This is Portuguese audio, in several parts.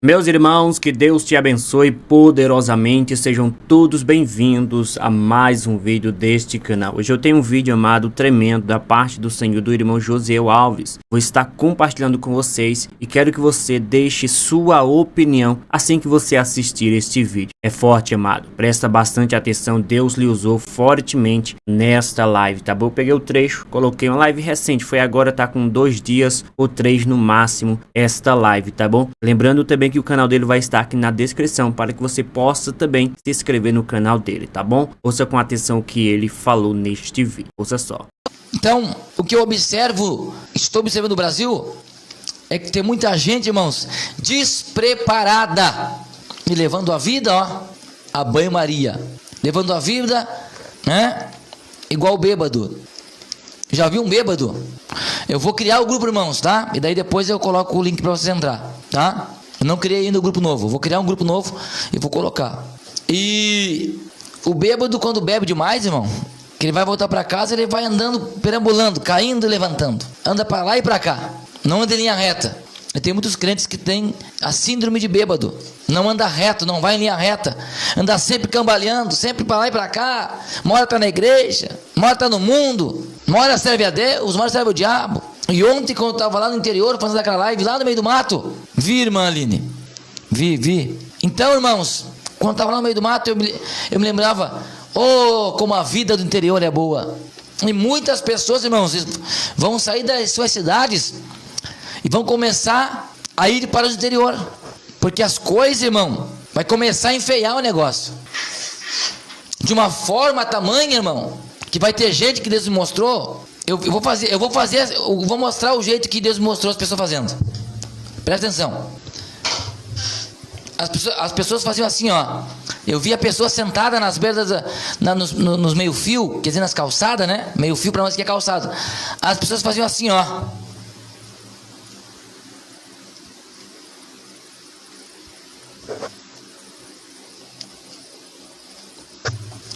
Meus irmãos, que Deus te abençoe poderosamente, sejam todos bem-vindos a mais um vídeo deste canal. Hoje eu tenho um vídeo amado tremendo da parte do Senhor do irmão Josiel Alves. Vou estar compartilhando com vocês e quero que você deixe sua opinião assim que você assistir este vídeo. É forte, amado, presta bastante atenção, Deus lhe usou fortemente nesta live, tá bom? Eu peguei o trecho, coloquei uma live recente, foi agora, tá com 2 dias ou 3 no máximo esta live, tá bom? Lembrando também que o canal dele vai estar aqui na descrição para que você possa também se inscrever no canal dele, tá bom? Ouça com atenção o que ele falou neste vídeo, ouça só. Então, o que eu estou observando no Brasil, é que tem muita gente, irmãos, despreparada, e levando a vida, ó, a banho-maria, levando a vida, né, igual bêbado. Já viu um bêbado? Eu vou criar o grupo, irmãos, tá? E daí depois eu coloco o link para você entrar, tá? Eu não criei ainda o grupo novo, vou criar um grupo novo e vou colocar. E o bêbado, quando bebe demais, irmão, que ele vai voltar para casa, ele vai andando, perambulando, caindo e levantando. Anda para lá e para cá, não anda em linha reta. E tem muitos crentes que têm a síndrome de bêbado. Não anda reto, não vai em linha reta. Anda sempre cambaleando, sempre para lá e para cá. Uma hora tá na igreja, uma hora tá no mundo, uma hora serve a Deus, uma hora serve o diabo. E ontem, quando eu estava lá no interior, fazendo aquela live, lá no meio do mato, vi, irmã Aline, vi. Então, irmãos, quando eu estava lá no meio do mato, eu me lembrava, oh, como a vida do interior é boa. E muitas pessoas, irmãos, vão sair das suas cidades e vão começar a ir para o interior, porque as coisas, irmão, vai começar a enfeiar o negócio, de uma forma tamanha, irmão, que vai ter gente que Deus me mostrou. Eu vou mostrar o jeito que Deus mostrou as pessoas fazendo. Presta atenção. As pessoas faziam assim, ó. Eu vi a pessoa sentada nas beiras, nos meio-fio, quer dizer, nas calçadas, né? Meio-fio para nós que é calçado. As pessoas faziam assim, ó.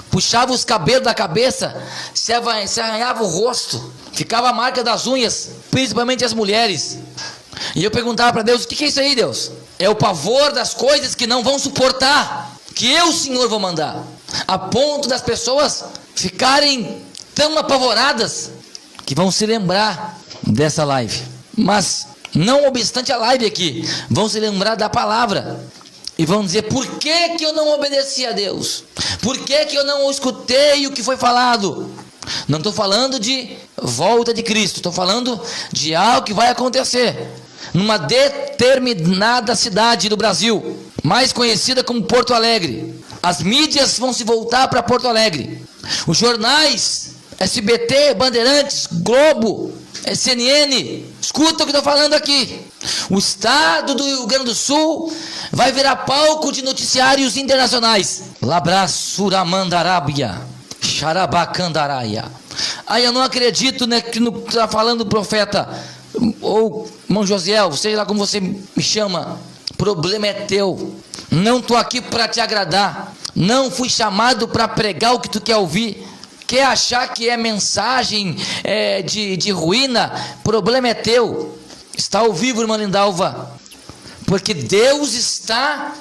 Puxava os cabelos da cabeça, se arranhava o rosto, ficava a marca das unhas, principalmente as mulheres. E eu perguntava para Deus, o que é isso aí, Deus? É o pavor das coisas que não vão suportar, que eu, Senhor, vou mandar, a ponto das pessoas ficarem tão apavoradas, que vão se lembrar dessa live. Mas, não obstante a live aqui, vão se lembrar da palavra. E vão dizer, por que que eu não obedeci a Deus? Por que que eu não escutei o que foi falado? Não estou falando de volta de Cristo, estou falando de algo que vai acontecer numa determinada cidade do Brasil, mais conhecida como Porto Alegre. As mídias vão se voltar para Porto Alegre. Os jornais, SBT, Bandeirantes, Globo, CNN, escuta o que estou falando aqui. O estado do Rio Grande do Sul vai virar palco de noticiários internacionais. Labrassuramandarabia, Xarabacandaraia. Aí eu não acredito, né, que não está falando o profeta, ou irmão Josiel, seja lá como você me chama, problema é teu. Não estou aqui para te agradar. Não fui chamado para pregar o que tu quer ouvir. Quer achar que é mensagem de ruína? Problema é teu. Está ao vivo, irmã Lindalva, porque Deus está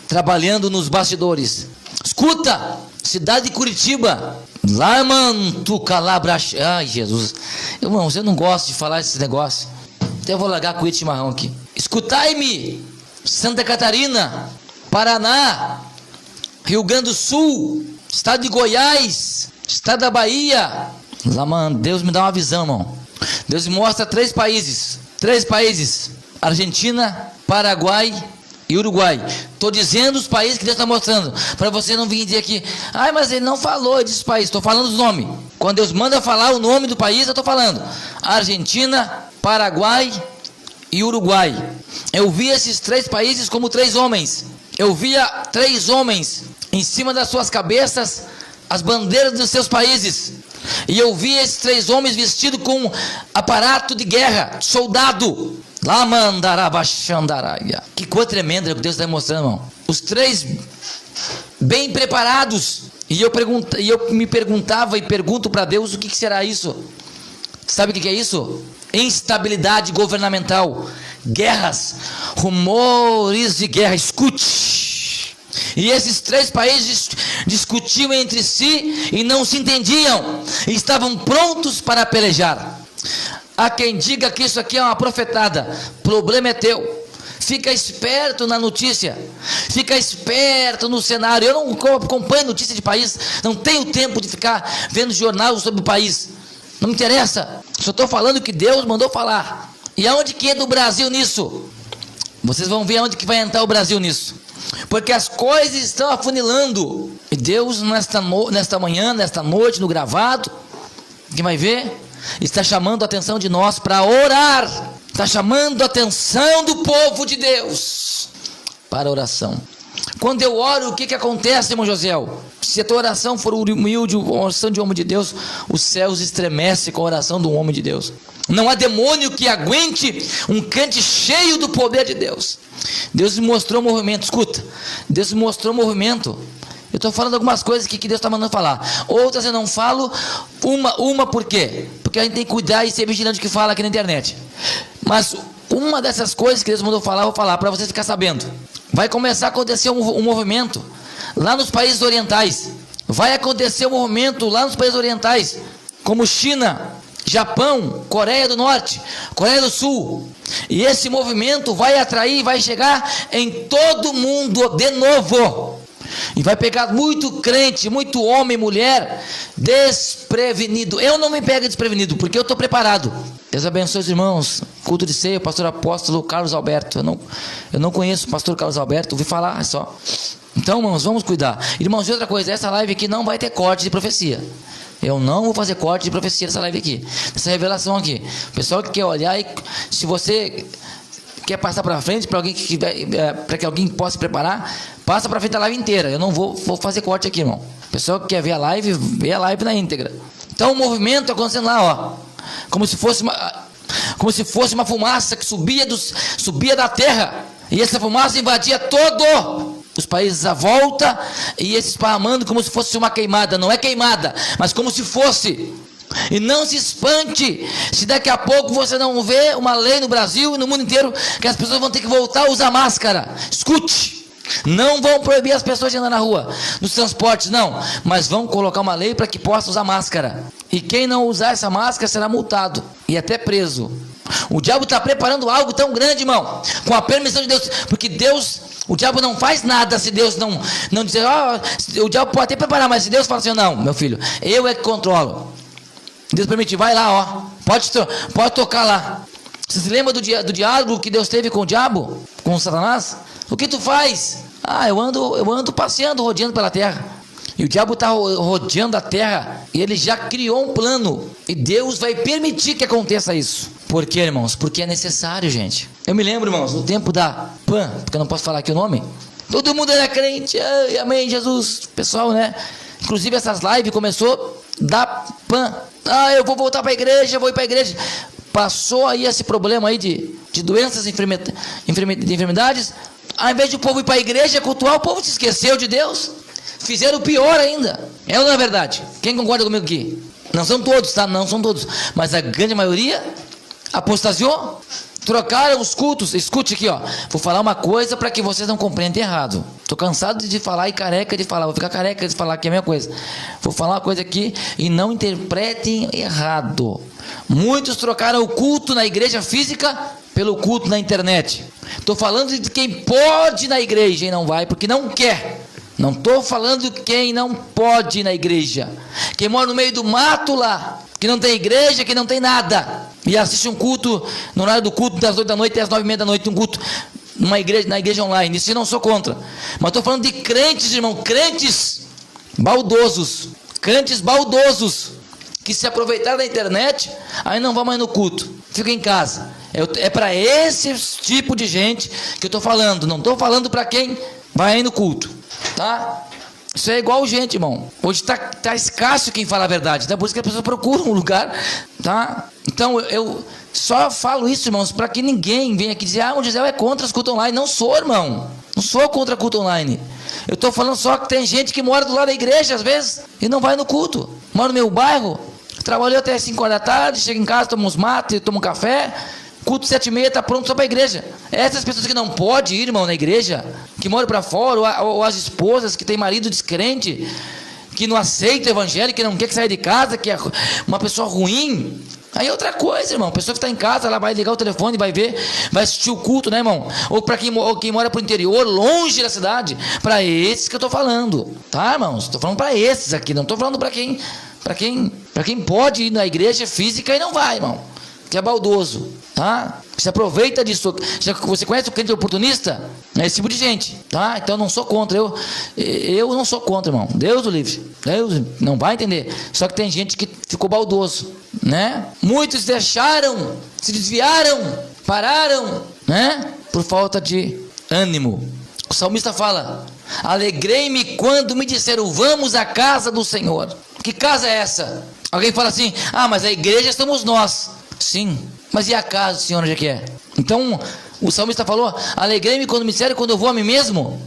trabalhando nos bastidores. Escuta, cidade de Curitiba, lá, mano, tu calabra. Ai, Jesus, irmãos, eu não gosto de falar esse negócio, então eu vou largar com o chimarrão aqui. Escutai-me, Santa Catarina, Paraná, Rio Grande do Sul, estado de Goiás, estado da Bahia. Lá, mano, Deus me dá uma visão, irmão. Deus me mostra 3 países. 3 países, Argentina, Paraguai e Uruguai. Estou dizendo os países que Deus está mostrando, para você não vir dizer aqui, ai, mas ele não falou desses países. Estou falando os nomes. Quando Deus manda falar o nome do país, eu estou falando Argentina, Paraguai e Uruguai. Eu vi esses 3 países como 3 homens. Eu via 3 homens em cima das suas cabeças, as bandeiras dos seus países. E eu vi esses 3 homens vestidos com aparato de guerra, soldado. Lá mandarabachandaraia. Que coisa tremenda que Deus está mostrando, irmão. Os 3 bem preparados. E eu me perguntava e pergunto para Deus, o que será isso? Sabe o que é isso? instabilidade governamental, guerras, rumores de guerra. Escute. E esses 3 países discutiam entre si e não se entendiam, e estavam prontos para pelejar. Há quem diga que isso aqui é uma profetada. Problema é teu. Fica esperto na notícia, fica esperto no cenário. Eu não acompanho notícia de país, não tenho tempo de ficar vendo jornal sobre o país, não me interessa. Só estou falando o que Deus mandou falar. E aonde que entra o Brasil nisso? Vocês vão ver aonde que vai entrar o Brasil nisso, porque as coisas estão afunilando. E Deus nesta manhã, nesta noite, no gravado, quem vai ver, está chamando a atenção de nós para orar. Está chamando a atenção do povo de Deus para a oração. Quando eu oro, o que acontece, irmão Josiel? Se a tua oração for humilde, a oração de um homem de Deus, os céus estremecem com a oração de um homem de Deus. Não há demônio que aguente um crente cheio do poder de Deus. Deus me mostrou um movimento, escuta, Deus me mostrou um movimento. Eu estou falando algumas coisas que Deus está mandando falar, outras eu não falo. Uma por quê? Porque a gente tem que cuidar e ser vigilante do que fala aqui na internet. Mas uma dessas coisas que Deus mandou falar, eu vou falar para você ficar sabendo. Vai começar a acontecer um movimento lá nos países orientais. Vai acontecer um movimento lá nos países orientais, como China, Japão, Coreia do Norte, Coreia do Sul. E esse movimento vai atrair, vai chegar em todo mundo de novo. E vai pegar muito crente, muito homem e mulher desprevenido. Eu não me pego desprevenido, porque eu estou preparado. Deus abençoe os irmãos. Culto de ceia, pastor apóstolo Carlos Alberto. Eu não conheço o pastor Carlos Alberto, ouvi falar só. Então, irmãos, vamos cuidar. Irmãos, e outra coisa, essa live aqui não vai ter corte de profecia. Eu não vou fazer corte de profecia nessa live aqui, nessa revelação aqui. O pessoal que quer olhar, e se você quer passar para frente, para alguém que para que alguém possa se preparar, passa para frente a live inteira. Eu não vou fazer corte aqui, irmão. O pessoal que quer ver a live, vê a live na íntegra. Então o movimento acontecendo lá, ó, como se fosse uma fumaça que subia da terra, e essa fumaça invadia todo os países à volta, e esse esparramando como se fosse uma queimada. Não é queimada, mas como se fosse. E não se espante se daqui a pouco você não vê uma lei no Brasil e no mundo inteiro que as pessoas vão ter que voltar a usar máscara. Escute, não vão proibir as pessoas de andar na rua, nos transportes, não, mas vão colocar uma lei para que possa usar máscara. E quem não usar essa máscara será multado e até preso. O diabo está preparando algo tão grande, irmão, com a permissão de Deus, porque Deus, o diabo não faz nada se Deus não dizer, o diabo pode até preparar, mas se Deus fala assim, não, meu filho, eu é que controlo. Deus permite, vai lá, ó, pode tocar lá. Você se lembra do diálogo que Deus teve com o diabo, com o Satanás? O que tu faz? Eu ando passeando, rodeando pela terra. E o diabo está rodeando a terra, e ele já criou um plano, e Deus vai permitir que aconteça isso. Por quê, irmãos? Porque é necessário, gente. Eu me lembro, irmãos, no tempo da PAN, porque eu não posso falar aqui o nome, todo mundo era crente, amém, Jesus, pessoal, né? Inclusive essas lives começou da PAN. Eu vou voltar para a igreja, vou ir para a igreja. Passou aí esse problema aí de doenças, enfermidades. Ao invés de o povo ir para a igreja cultuar, o povo se esqueceu de Deus. Fizeram pior ainda. É ou não é verdade? Quem concorda comigo aqui? Não são todos, tá? Não são todos. Mas a grande maioria apostasiou. Trocaram os cultos. Escute aqui, ó. Vou falar uma coisa para que vocês não compreendam errado. Estou cansado de falar e careca de falar. Vou ficar careca de falar que é a mesma coisa. Vou falar uma coisa aqui e não interpretem errado. Muitos trocaram o culto na igreja física pelo culto na internet. Estou falando de quem pode ir na igreja e não vai porque não quer. Não estou falando de quem não pode ir na igreja. Quem mora no meio do mato lá, que não tem igreja, que não tem nada, e assiste um culto, no horário do culto, das 8 da noite até as 9h30 da noite, um culto na igreja online. Isso eu não sou contra. Mas estou falando de crentes, irmão, crentes baldosos, que se aproveitaram da internet, aí não vão mais no culto, fica em casa. É para esse tipo de gente que eu estou falando. Não estou falando para quem vai aí no culto, tá? Isso é igual gente, irmão. Hoje tá escasso quem fala a verdade, tá? Por isso que as pessoas procuram um lugar, tá? Então eu só falo isso, irmãos, para que ninguém venha aqui dizer, o José é contra os cultos online. Não sou, irmão. Não sou contra culto online. Eu estou falando só que tem gente que mora do lado da igreja às vezes e não vai no culto. Mora no meu bairro, Trabalhou até 5 horas da tarde, chega em casa, toma uns mates, toma um café, culto 7h30, tá pronto só para a igreja. Essas pessoas que não podem ir, irmão, na igreja, que moram para fora, ou as esposas que têm marido descrente, que não aceita o evangelho, que não quer que saia de casa, que é uma pessoa ruim. Aí é outra coisa, irmão. A pessoa que está em casa, ela vai ligar o telefone, vai ver, vai assistir o culto, né, irmão? Ou para quem mora pro interior, longe da cidade, para esses que eu tô falando, tá, irmãos? Tô falando para esses aqui, não tô falando para quem pode ir na igreja física e não vai, irmão, que é baldoso, tá? Se aproveita disso. Você conhece o crente oportunista? É esse tipo de gente, tá? Então eu não sou contra, eu não sou contra, irmão. Deus o livre, Deus não vai entender. Só que tem gente que ficou baldoso, né? Muitos deixaram, se desviaram, pararam, né? Por falta de ânimo. O salmista fala: alegrei-me quando me disseram, vamos à casa do Senhor. Que casa é essa? Alguém fala assim: ah, mas a igreja somos nós. Sim, mas e a casa do Senhor, onde é que é? Então, o salmista falou: alegrei-me quando me disseram, quando eu vou a mim mesmo.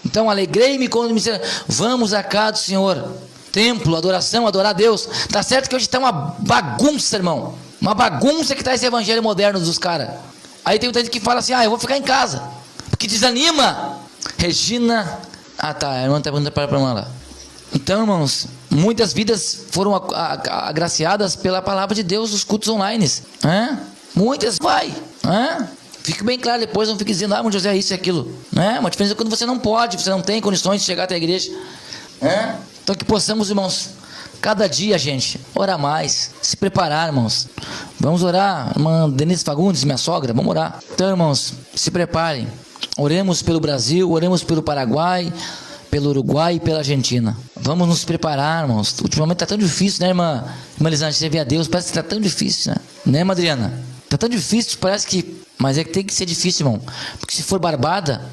Então, alegrei-me quando me disseram, vamos à casa do Senhor. Templo, adoração, adorar a Deus. Tá certo que hoje está uma bagunça, irmão. Uma bagunça que está esse evangelho moderno dos caras. Aí tem muita gente que fala assim: ah, eu vou ficar em casa, porque desanima. Regina, ah tá, a irmã está perguntando para a irmã lá. Então, irmãos, muitas vidas foram agraciadas pela palavra de Deus nos cultos online. Muitas vai. Fique bem claro depois, não fique dizendo: ah, irmão José, isso e aquilo. Uma diferença é quando você não pode, você não tem condições de chegar até a igreja. Então que possamos, irmãos, cada dia, gente, orar mais, se preparar, irmãos. Vamos orar, irmã Denise Fagundes, minha sogra, vamos orar. Então, irmãos, se preparem. Oremos pelo Brasil, oremos pelo Paraguai, pelo Uruguai e pela Argentina. Vamos nos preparar, irmãos. Ultimamente está tão difícil, né, irmã Elisângela, servir a Deus. Parece que está tão difícil, né, Madriana? Está tão difícil, parece que... Mas é que tem que ser difícil, irmão. Porque se for barbada,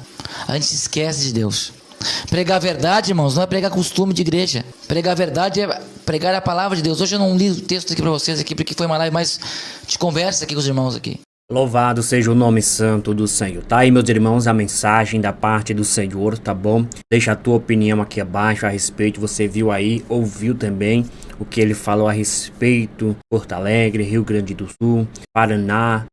a gente se esquece de Deus. Pregar a verdade, irmãos, não é pregar costume de igreja. Pregar a verdade é pregar a palavra de Deus. Hoje eu não li o texto aqui para vocês aqui, porque foi uma live mais de conversa aqui com os irmãos aqui. Louvado seja o nome santo do Senhor. Tá aí, meus irmãos, a mensagem da parte do Senhor, tá bom? Deixa a tua opinião aqui abaixo a respeito. Você viu aí, ouviu também o que ele falou a respeito Porto Alegre, Rio Grande do Sul, Paraná,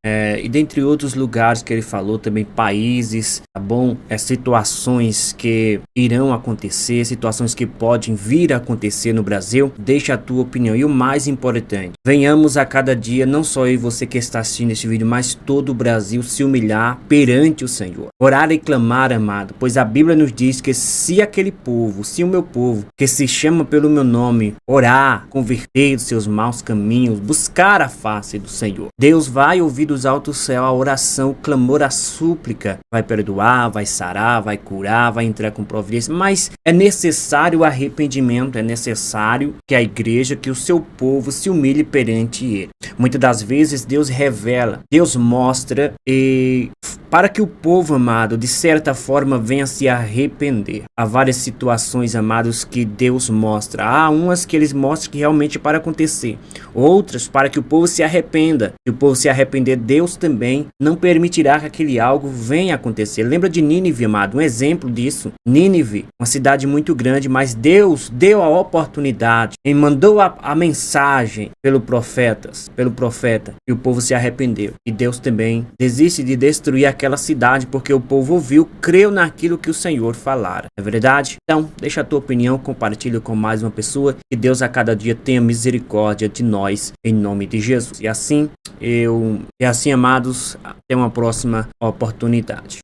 e dentre outros lugares que ele falou também, países, tá bom? Situações que irão acontecer, situações que podem vir a acontecer no Brasil. Deixa a tua opinião. E o mais importante, venhamos a cada dia, não só eu e você que está assistindo este vídeo, mas todo o Brasil se humilhar perante o Senhor. Orar e clamar, amado, pois a Bíblia nos diz que se aquele povo, se o meu povo, que se chama pelo meu nome, orar, converter dos seus maus caminhos, buscar a face do Senhor, Deus vai ouvir dos altos céus a oração, o clamor, a súplica, vai perdoar, vai sarar, vai curar, vai entrar com providência, mas é necessário o arrependimento, é necessário que a igreja, que o seu povo se humilhe perante ele. Muitas das vezes Deus revela, Deus mostra, e para que o povo, amado, de certa forma venha se arrepender. Há várias situações, amados, que Deus mostra. Há umas que eles mostram que realmente para acontecer. Outras para que o povo se arrependa. Se o povo se arrepender, Deus também não permitirá que aquele algo venha acontecer. Lembra de Nínive, amado? Um exemplo disso. Nínive, uma cidade muito grande, mas Deus deu a oportunidade e mandou a mensagem pelo profeta, e o povo se arrependeu. E Deus também desiste de destruir aquela cidade, porque o povo ouviu, creu naquilo que o Senhor falara. É verdade? Então, deixa a tua opinião, compartilha com mais uma pessoa, e Deus a cada dia tenha misericórdia de nós, em nome de Jesus. E assim, amados, até uma próxima oportunidade.